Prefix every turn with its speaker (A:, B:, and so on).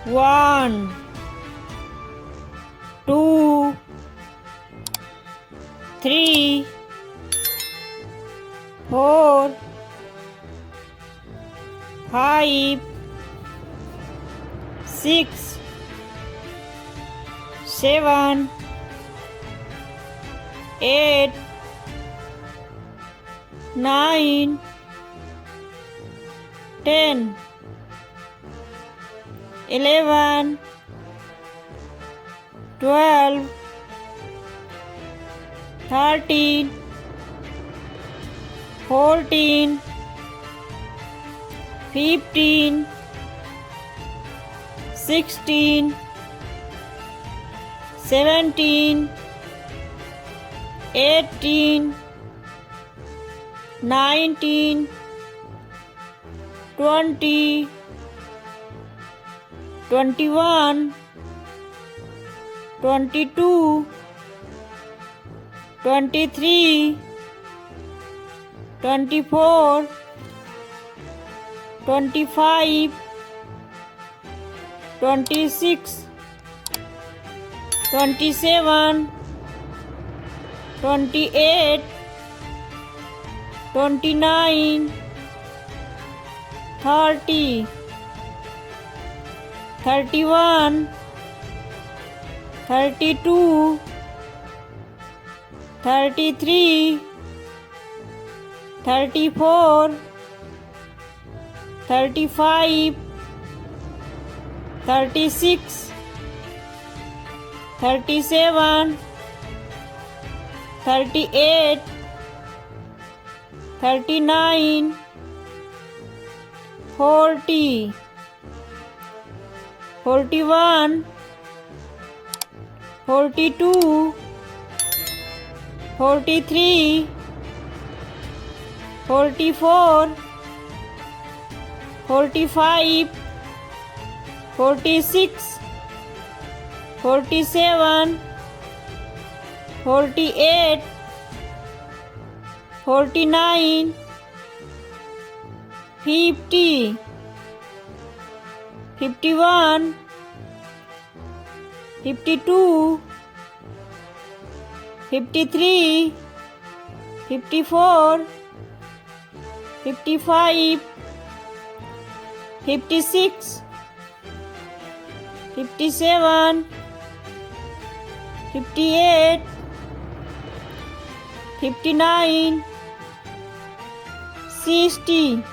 A: 1, 2, 3, 4, 5, 6, 7, 8, 9, 10, 11, 12, 13, 14, 15, 16, 17, 18, 19, 20, 21, 22, 23, 24, 25, 26, 27, 28, 29, 30, 31, 32, 33, 34, 35, 36, 37, 38, 39, 40, 41, 42, 43, 44, 45, 46, 47, 48, 49, 50, 51, 52, 53, 54, 55, 56, 57, 58, 59, 60.